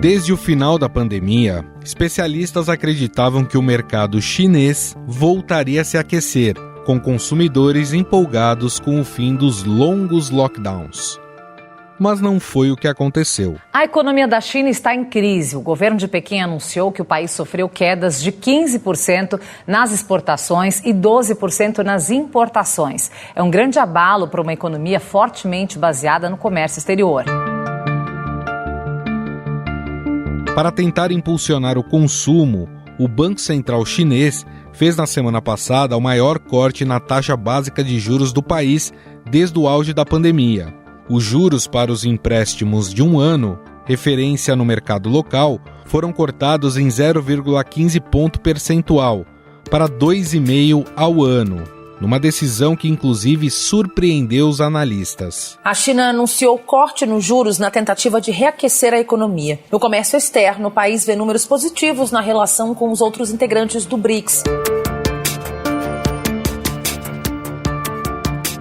Desde o final da pandemia, especialistas acreditavam que o mercado chinês voltaria a se aquecer, com consumidores empolgados com o fim dos longos lockdowns. Mas não foi o que aconteceu. A economia da China está em crise. O governo de Pequim anunciou que o país sofreu quedas de 15% nas exportações e 12% nas importações. É um grande abalo para uma economia fortemente baseada no comércio exterior. Para tentar impulsionar o consumo, o Banco Central Chinês fez na semana passada o maior corte na taxa básica de juros do país desde o auge da pandemia. Os juros para os empréstimos de um ano, referência no mercado local, foram cortados em 0,15 ponto percentual, para 2,5% ao ano, numa decisão que inclusive surpreendeu os analistas. A China anunciou corte nos juros na tentativa de reaquecer a economia. No comércio externo, o país vê números positivos na relação com os outros integrantes do BRICS.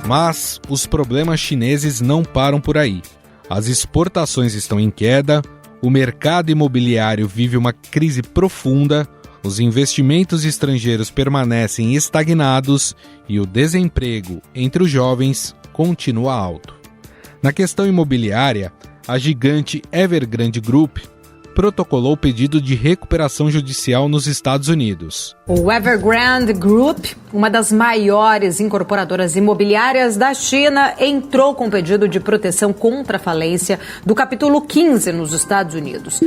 Mas os problemas chineses não param por aí. As exportações estão em queda, o mercado imobiliário vive uma crise profunda, os investimentos estrangeiros permanecem estagnados e o desemprego entre os jovens continua alto. Na questão imobiliária, a gigante Evergrande Group protocolou pedido de recuperação judicial nos Estados Unidos. O Evergrande Group, uma das maiores incorporadoras imobiliárias da China, entrou com pedido de proteção contra a falência do capítulo 15 nos Estados Unidos.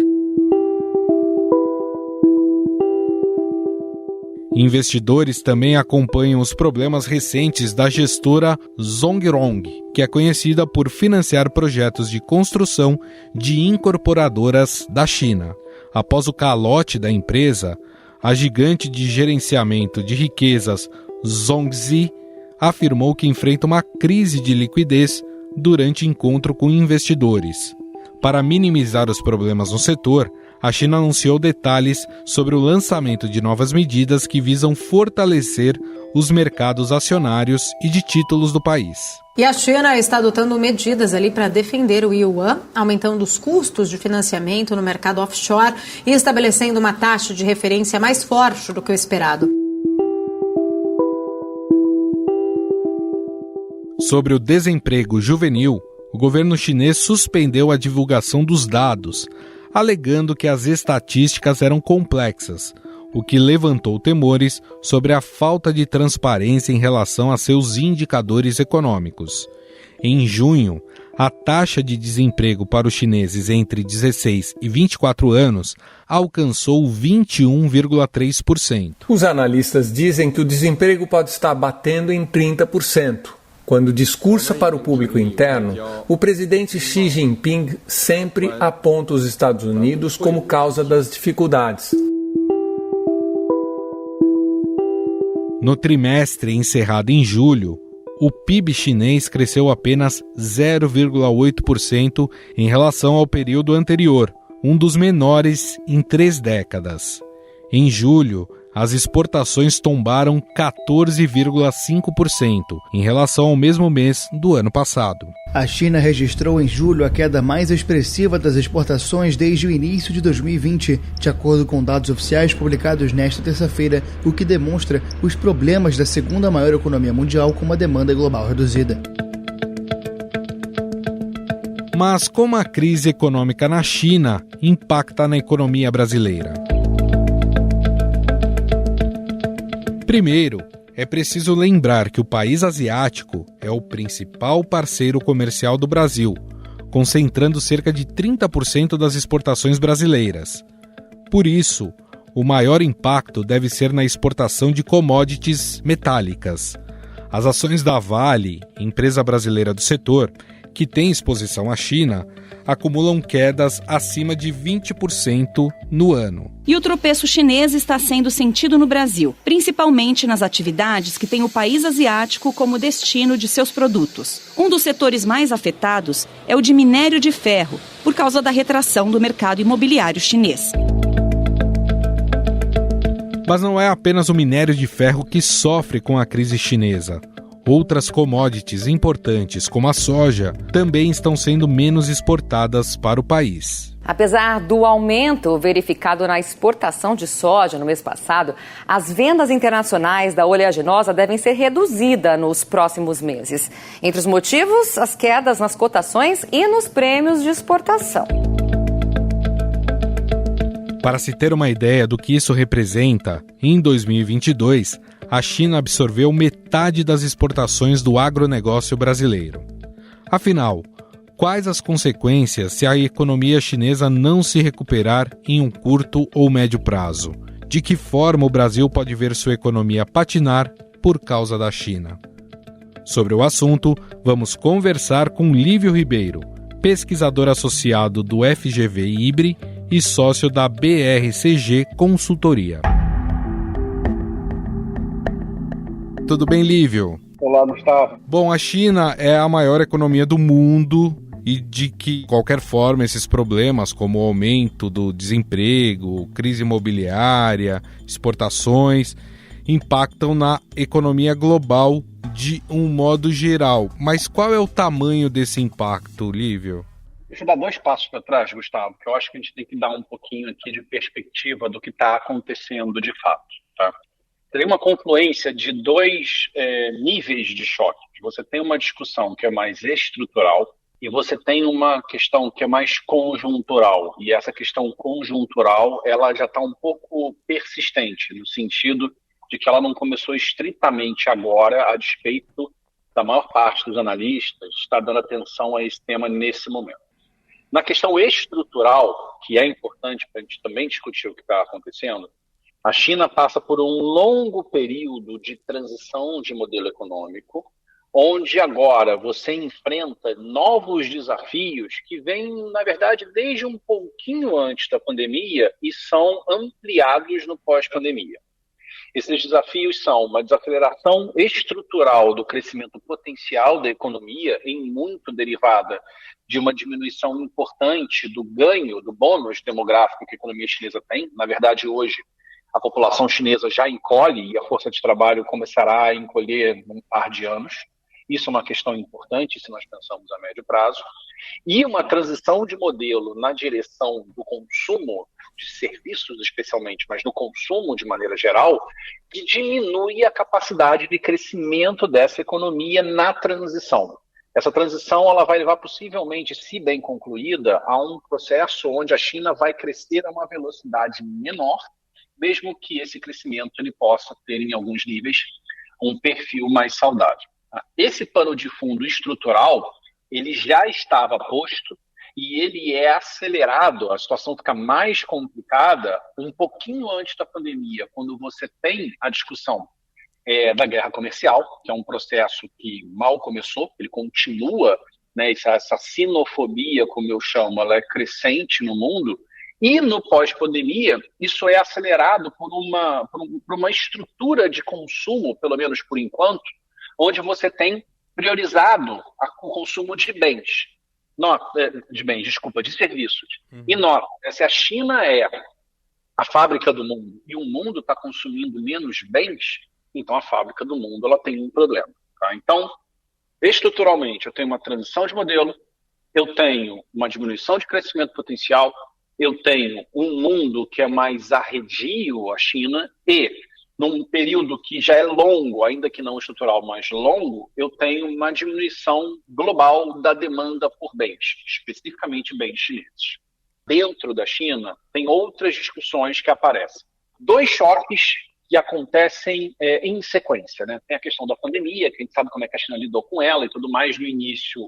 Investidores também acompanham os problemas recentes da gestora Zongrong, que é conhecida por financiar projetos de construção de incorporadoras da China. Após o calote da empresa, a gigante de gerenciamento de riquezas Zongzi afirmou que enfrenta uma crise de liquidez durante encontro com investidores. Para minimizar os problemas no setor, a China anunciou detalhes sobre o lançamento de novas medidas que visam fortalecer os mercados acionários e de títulos do país. E a China está adotando medidas ali para defender o yuan, aumentando os custos de financiamento no mercado offshore e estabelecendo uma taxa de referência mais forte do que o esperado. Sobre o desemprego juvenil, o governo chinês suspendeu a divulgação dos dados, alegando que as estatísticas eram complexas, o que levantou temores sobre a falta de transparência em relação a seus indicadores econômicos. Em junho, a taxa de desemprego para os chineses entre 16 e 24 anos alcançou 21,3%. Os analistas dizem que o desemprego pode estar batendo em 30%. Quando discursa para o público interno, o presidente Xi Jinping sempre aponta os Estados Unidos como causa das dificuldades. No trimestre encerrado em julho, o PIB chinês cresceu apenas 0,8% em relação ao período anterior, um dos menores em 3 décadas. Em julho, as exportações tombaram 14,5% em relação ao mesmo mês do ano passado. A China registrou em julho a queda mais expressiva das exportações desde o início de 2020, de acordo com dados oficiais publicados nesta terça-feira, o que demonstra os problemas da segunda maior economia mundial com uma demanda global reduzida. Mas como a crise econômica na China impacta na economia brasileira? Primeiro, é preciso lembrar que o país asiático é o principal parceiro comercial do Brasil, concentrando cerca de 30% das exportações brasileiras. Por isso, o maior impacto deve ser na exportação de commodities metálicas. As ações da Vale, empresa brasileira do setor, que tem exposição à China, acumulam quedas acima de 20% no ano. E o tropeço chinês está sendo sentido no Brasil, principalmente nas atividades que têm o país asiático como destino de seus produtos. Um dos setores mais afetados é o de minério de ferro, por causa da retração do mercado imobiliário chinês. Mas não é apenas o minério de ferro que sofre com a crise chinesa. Outras commodities importantes, como a soja, também estão sendo menos exportadas para o país. Apesar do aumento verificado na exportação de soja no mês passado, as vendas internacionais da oleaginosa devem ser reduzidas nos próximos meses. Entre os motivos, as quedas nas cotações e nos prêmios de exportação. Para se ter uma ideia do que isso representa, em 2022, a China absorveu metade das exportações do agronegócio brasileiro. Afinal, quais as consequências se a economia chinesa não se recuperar em um curto ou médio prazo? De que forma o Brasil pode ver sua economia patinar por causa da China? Sobre o assunto, vamos conversar com Lívio Ribeiro, pesquisador associado do FGV IBRE e sócio da BRCG Consultoria. Tudo bem, Lívio? Olá, Gustavo. Bom, a China é a maior economia do mundo e de que, de qualquer forma, esses problemas como o aumento do desemprego, crise imobiliária, exportações, impactam na economia global de um modo geral. Mas qual é o tamanho desse impacto, Lívio? Deixa eu dar 2 passos para trás, Gustavo, que eu acho que a gente tem que dar um pouquinho aqui de perspectiva do que está acontecendo de fato, tá? Tem uma confluência de 2 níveis de choque. Você tem uma discussão que é mais estrutural e você tem uma questão que é mais conjuntural. E essa questão conjuntural, ela já está um pouco persistente, no sentido de que ela não começou estritamente agora, a despeito da maior parte dos analistas está dando atenção a esse tema nesse momento. Na questão estrutural, que é importante para a gente também discutir o que está acontecendo, a China passa por um longo período de transição de modelo econômico, onde agora você enfrenta novos desafios que vêm, na verdade, desde um pouquinho antes da pandemia e são ampliados no pós-pandemia. Esses desafios são uma desaceleração estrutural do crescimento potencial da economia, em muito derivada de uma diminuição importante do ganho, do bônus demográfico que a economia chinesa tem. Na verdade, hoje, a população chinesa já encolhe e a força de trabalho começará a encolher num par de anos. Isso é uma questão importante se nós pensamos a médio prazo. E uma transição de modelo na direção do consumo de serviços especialmente, mas do consumo de maneira geral, que diminui a capacidade de crescimento dessa economia na transição. Essa transição ela vai levar possivelmente, se bem concluída, a um processo onde a China vai crescer a uma velocidade menor, mesmo que esse crescimento ele possa ter, em alguns níveis, um perfil mais saudável. Esse pano de fundo estrutural, ele já estava posto e ele é acelerado, a situação fica mais complicada um pouquinho antes da pandemia, quando você tem a discussão da guerra comercial, que é um processo que mal começou, ele continua, né, essa sinofobia, como eu chamo, ela é crescente no mundo. E no pós-pandemia, isso é acelerado por uma estrutura de consumo, pelo menos por enquanto, onde você tem priorizado o consumo de bens. De serviços. E nota, se a China é a fábrica do mundo e o mundo está consumindo menos bens, então a fábrica do mundo ela tem um problema. Tá? Então, estruturalmente, eu tenho uma transição de modelo, eu tenho uma diminuição de crescimento potencial, eu tenho um mundo que é mais arredio à China e, num período que já é longo, ainda que não estrutural, mas longo, eu tenho uma diminuição global da demanda por bens, especificamente bens chineses. Dentro da China, tem outras discussões que aparecem. 2 choques que acontecem em sequência, né? Tem a questão da pandemia, que a gente sabe como é que a China lidou com ela e tudo mais. No início,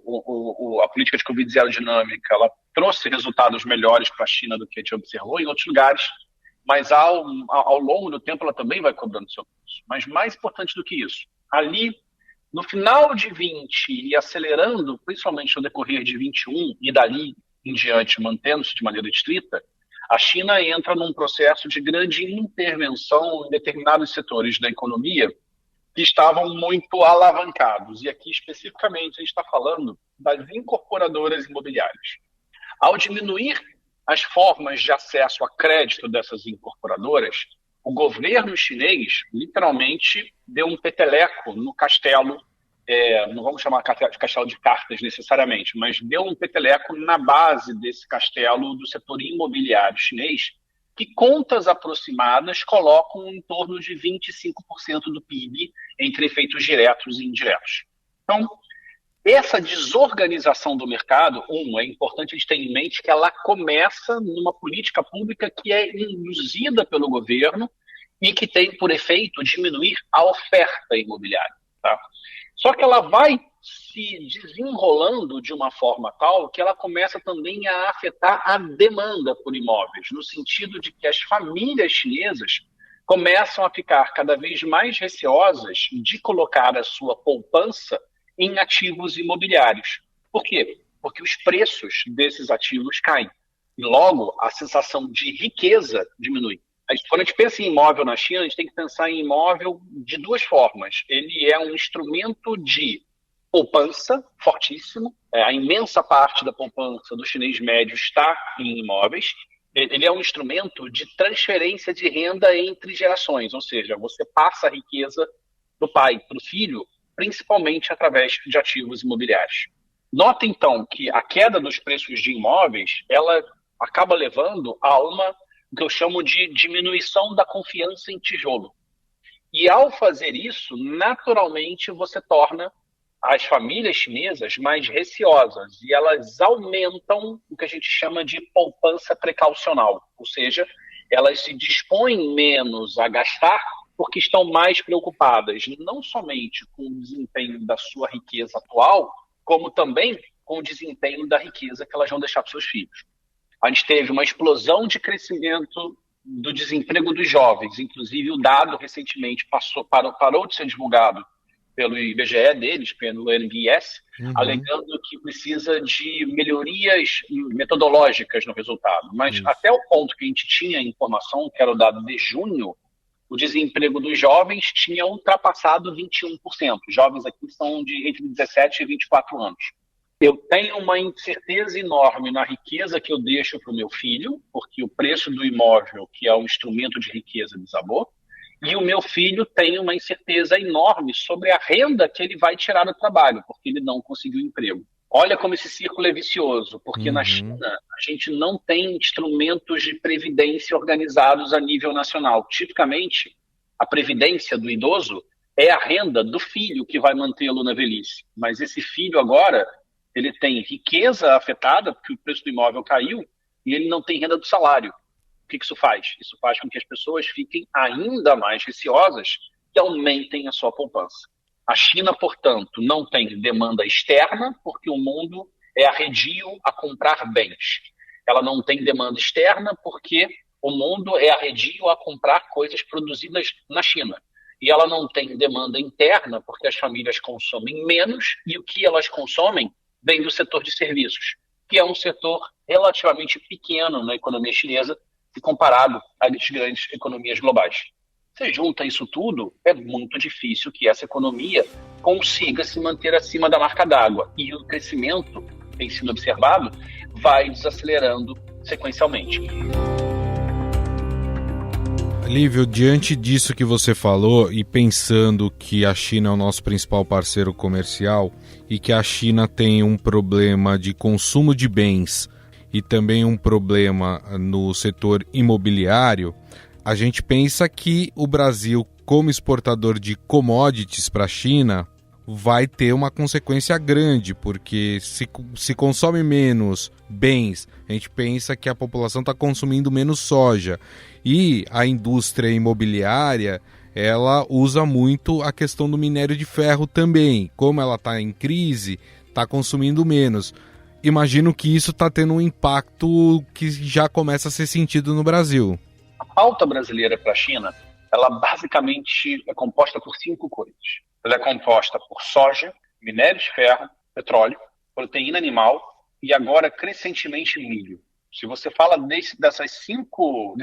a política de Covid zero dinâmica, ela trouxe resultados melhores para a China do que a gente observou em outros lugares, mas ao longo do tempo ela também vai cobrando seu preço. Mas mais importante do que isso, ali no final de 20 e acelerando, principalmente no decorrer de 21 e dali em diante, mantendo-se de maneira estrita, a China entra num processo de grande intervenção em determinados setores da economia que estavam muito alavancados. E aqui, especificamente, a gente está falando das incorporadoras imobiliárias. Ao diminuir as formas de acesso a crédito dessas incorporadoras, o governo chinês, literalmente, deu um peteleco no castelo não vamos chamar de castelo de cartas necessariamente, mas deu um peteleco na base desse castelo do setor imobiliário chinês, que contas aproximadas colocam em torno de 25% do PIB entre efeitos diretos e indiretos. Então, essa desorganização do mercado, é importante a gente ter em mente que ela começa numa política pública que é induzida pelo governo e que tem por efeito diminuir a oferta imobiliária. Tá? Só que ela vai se desenrolando de uma forma tal que ela começa também a afetar a demanda por imóveis, no sentido de que as famílias chinesas começam a ficar cada vez mais receosas de colocar a sua poupança em ativos imobiliários. Por quê? Porque os preços desses ativos caem. E logo, a sensação de riqueza diminui. Quando a gente pensa em imóvel na China, a gente tem que pensar em imóvel de duas formas. Ele é um instrumento de poupança fortíssimo. A imensa parte da poupança do chinês médio está em imóveis. Ele é um instrumento de transferência de renda entre gerações, ou seja, você passa a riqueza do pai para o filho, principalmente através de ativos imobiliários. Nota, então, que a queda dos preços de imóveis, ela acaba levando a o que eu chamo de diminuição da confiança em tijolo. E ao fazer isso, naturalmente, você torna as famílias chinesas mais receosas e elas aumentam o que a gente chama de poupança precaucional, ou seja, elas se dispõem menos a gastar porque estão mais preocupadas não somente com o desempenho da sua riqueza atual, como também com o desempenho da riqueza que elas vão deixar para seus filhos. A gente teve uma explosão de crescimento do desemprego dos jovens, inclusive o dado recentemente parou de ser divulgado pelo IBGE deles, pelo NBS, alegando que precisa de melhorias metodológicas no resultado. Mas até o ponto que a gente tinha informação, que era o dado de junho, o desemprego dos jovens tinha ultrapassado 21%. Os jovens aqui são entre 17 e 24 anos. Eu tenho uma incerteza enorme na riqueza que eu deixo para o meu filho, porque o preço do imóvel, que é um instrumento de riqueza, desabou. E o meu filho tem uma incerteza enorme sobre a renda que ele vai tirar do trabalho, porque ele não conseguiu emprego. Olha como esse círculo é vicioso, porque na China a gente não tem instrumentos de previdência organizados a nível nacional. Tipicamente, a previdência do idoso é a renda do filho que vai mantê-lo na velhice. Mas esse filho agora, ele tem riqueza afetada, porque o preço do imóvel caiu, e ele não tem renda do salário. O que isso faz? Isso faz com que as pessoas fiquem ainda mais receosas e aumentem a sua poupança. A China, portanto, não tem demanda externa, porque o mundo é arredio a comprar bens. Ela não tem demanda externa, porque o mundo é arredio a comprar coisas produzidas na China. E ela não tem demanda interna, porque as famílias consomem menos, e o que elas consomem vem do setor de serviços, que é um setor relativamente pequeno na economia chinesa, se comparado às grandes economias globais. Você junta isso tudo, é muito difícil que essa economia consiga se manter acima da marca d'água. E o crescimento, tem sido observado, vai desacelerando sequencialmente. Lívio, diante disso que você falou e pensando que a China é o nosso principal parceiro comercial e que a China tem um problema de consumo de bens e também um problema no setor imobiliário, a gente pensa que o Brasil, como exportador de commodities para a China, vai ter uma consequência grande, porque se consome menos bens, a gente pensa que a população está consumindo menos soja. E a indústria imobiliária, ela usa muito a questão do minério de ferro também. Como ela está em crise, está consumindo menos. Imagino que isso está tendo um impacto que já começa a ser sentido no Brasil. A pauta brasileira para a China, ela basicamente é composta por 5 coisas. Ela é composta por soja, minério de ferro, petróleo, proteína animal e agora crescentemente milho. Se você fala desses 5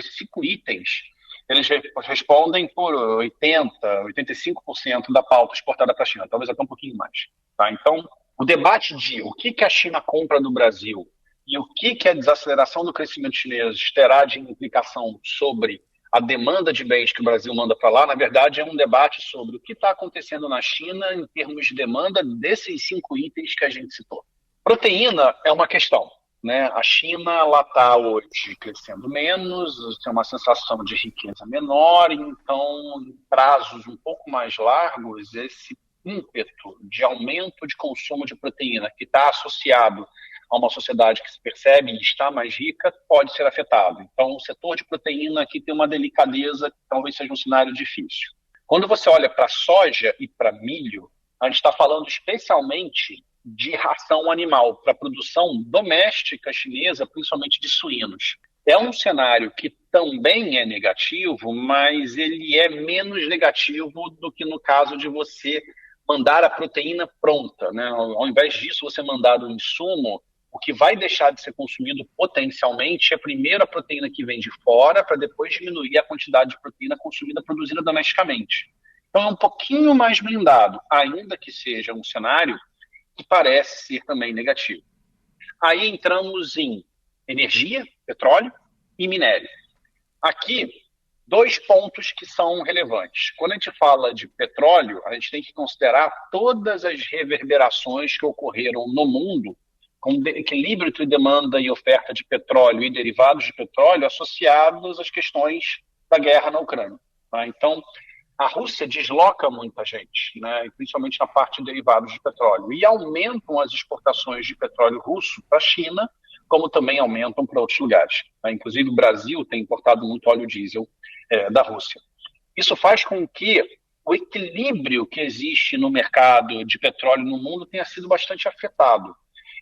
itens, eles respondem por 85% da pauta exportada para a China, talvez até um pouquinho mais. Tá? Então, o debate de o que a China compra do Brasil e o que a desaceleração do crescimento chinês terá de implicação sobre a demanda de bens que o Brasil manda para lá, na verdade, é um debate sobre o que está acontecendo na China em termos de demanda desses 5 itens que a gente citou. Proteína é uma questão, né? A China está hoje crescendo menos, tem uma sensação de riqueza menor, então, em prazos um pouco mais largos, esse ímpeto de aumento de consumo de proteína que está associado a uma sociedade que se percebe e está mais rica, pode ser afetado. Então, o setor de proteína aqui tem uma delicadeza que talvez seja um cenário difícil. Quando você olha para soja e para milho, a gente está falando especialmente de ração animal para produção doméstica chinesa, principalmente de suínos. É um cenário que também é negativo, mas ele é menos negativo do que no caso de você mandar a proteína pronta, né? Ao invés disso, você mandar o insumo, o que vai deixar de ser consumido potencialmente é primeiro a proteína que vem de fora, para depois diminuir a quantidade de proteína consumida, produzida domesticamente. Então é um pouquinho mais blindado, ainda que seja um cenário que parece ser também negativo. Aí entramos em energia, petróleo e minério. Aqui, 2 pontos que são relevantes. Quando a gente fala de petróleo, a gente tem que considerar todas as reverberações que ocorreram no mundo com equilíbrio entre demanda e oferta de petróleo e derivados de petróleo associados às questões da guerra na Ucrânia. Tá? Então, a Rússia desloca muita gente, né? Principalmente na parte de derivados de petróleo, e aumentam as exportações de petróleo russo para a China, como também aumentam para outros lugares. Tá? Inclusive, o Brasil tem importado muito óleo diesel da Rússia. Isso faz com que o equilíbrio que existe no mercado de petróleo no mundo tenha sido bastante afetado.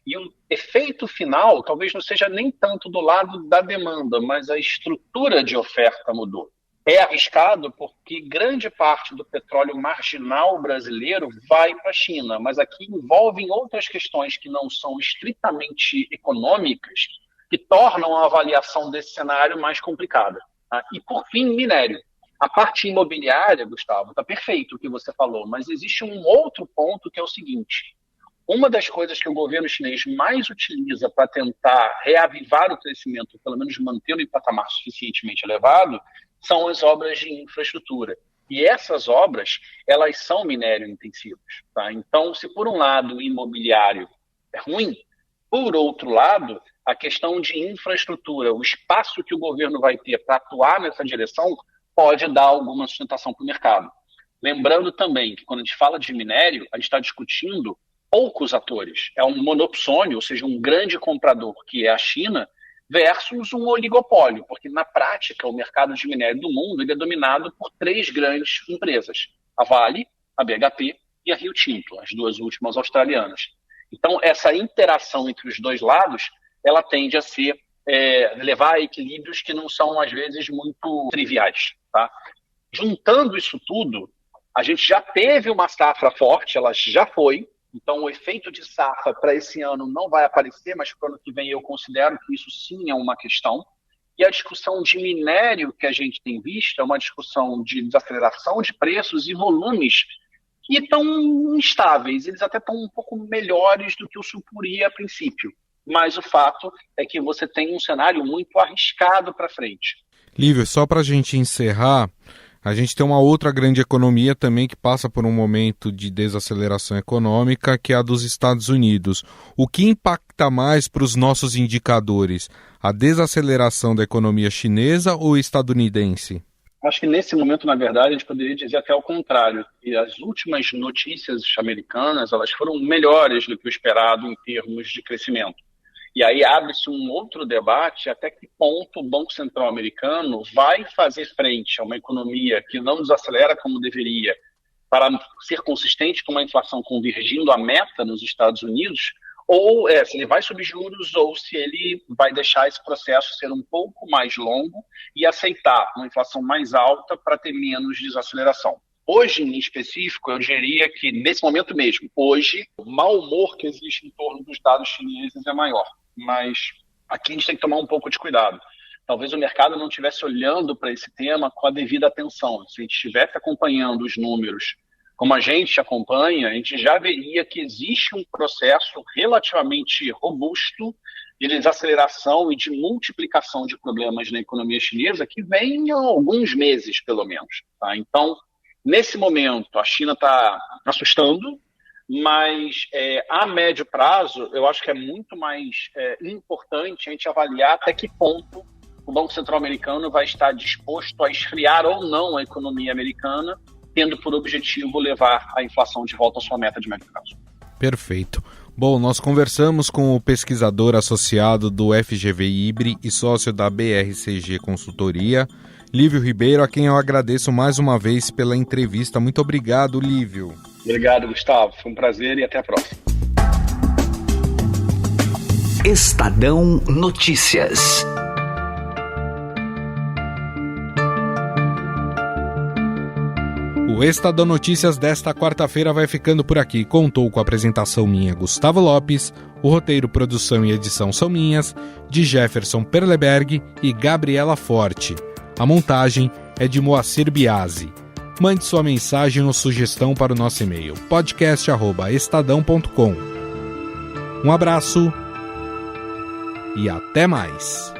E o efeito final talvez não seja nem tanto do lado da demanda, mas a estrutura de oferta mudou. É arriscado porque grande parte do petróleo marginal brasileiro vai para a China, mas aqui envolvem outras questões que não são estritamente econômicas, que tornam a avaliação desse cenário mais complicada. Tá? E, por fim, minério. A parte imobiliária, Gustavo, está perfeito o que você falou, mas existe um outro ponto que é o seguinte. Uma das coisas que o governo chinês mais utiliza para tentar reavivar o crescimento, pelo menos mantê-lo em patamar suficientemente elevado, são as obras de infraestrutura. E essas obras, elas são minério intensivas. Tá? Então, se por um lado o imobiliário é ruim, por outro lado, a questão de infraestrutura, o espaço que o governo vai ter para atuar nessa direção, pode dar alguma sustentação para o mercado. Lembrando também que quando a gente fala de minério, a gente está discutindo poucos atores. É um monopsônio, ou seja, um grande comprador, que é a China, versus um oligopólio, porque na prática o mercado de minério do mundo ele é dominado por 3 grandes empresas, a Vale, a BHP e a Rio Tinto, as 2 últimas australianas. Então essa interação entre os 2 lados, ela tende a ser, levar a equilíbrios que não são às vezes muito triviais. Tá? Juntando isso tudo, a gente já teve uma safra forte, ela já foi. Então, o efeito de safra para esse ano não vai aparecer, mas para o ano que vem eu considero que isso sim é uma questão. E a discussão de minério que a gente tem visto é uma discussão de desaceleração de preços e volumes que estão instáveis. Eles até estão um pouco melhores do que o suporia a princípio. Mas o fato é que você tem um cenário muito arriscado para frente. Lívio, só para a gente encerrar, a gente tem uma outra grande economia também que passa por um momento de desaceleração econômica, que é a dos Estados Unidos. O que impacta mais para os nossos indicadores? A desaceleração da economia chinesa ou estadunidense? Acho que nesse momento, na verdade, a gente poderia dizer até o contrário. E as últimas notícias americanas, elas foram melhores do que o esperado em termos de crescimento. E aí abre-se um outro debate até que ponto o Banco Central americano vai fazer frente a uma economia que não desacelera como deveria para ser consistente com uma inflação convergindo à meta nos Estados Unidos, ou se ele vai subir juros ou se ele vai deixar esse processo ser um pouco mais longo e aceitar uma inflação mais alta para ter menos desaceleração. Hoje, em específico, eu diria que, nesse momento mesmo, hoje, o mau humor que existe em torno dos dados chineses é maior. Mas aqui a gente tem que tomar um pouco de cuidado. Talvez o mercado não estivesse olhando para esse tema com a devida atenção. Se a gente estivesse acompanhando os números como a gente acompanha, a gente já veria que existe um processo relativamente robusto de desaceleração e de multiplicação de problemas na economia chinesa que vem há alguns meses, pelo menos. Tá? Então, nesse momento, a China está assustando, mas a médio prazo, eu acho que é muito mais importante a gente avaliar até que ponto o Banco Central americano vai estar disposto a esfriar ou não a economia americana, tendo por objetivo levar a inflação de volta à sua meta de médio prazo. Perfeito. Bom, nós conversamos com o pesquisador associado do FGV IBRE e sócio da BRCG Consultoria, Lívio Ribeiro, a quem eu agradeço mais uma vez pela entrevista. Muito obrigado, Lívio. Obrigado, Gustavo. Foi um prazer e até a próxima. Estadão Notícias. O Estadão Notícias desta quarta-feira vai ficando por aqui. Contou com a apresentação minha, Gustavo Lopes, o roteiro, produção e edição são minhas, de Jefferson Perleberg e Gabriela Forte. A montagem é de Moacir Biasi. Mande sua mensagem ou sugestão para o nosso e-mail, podcast@estadão.com. Um abraço e até mais!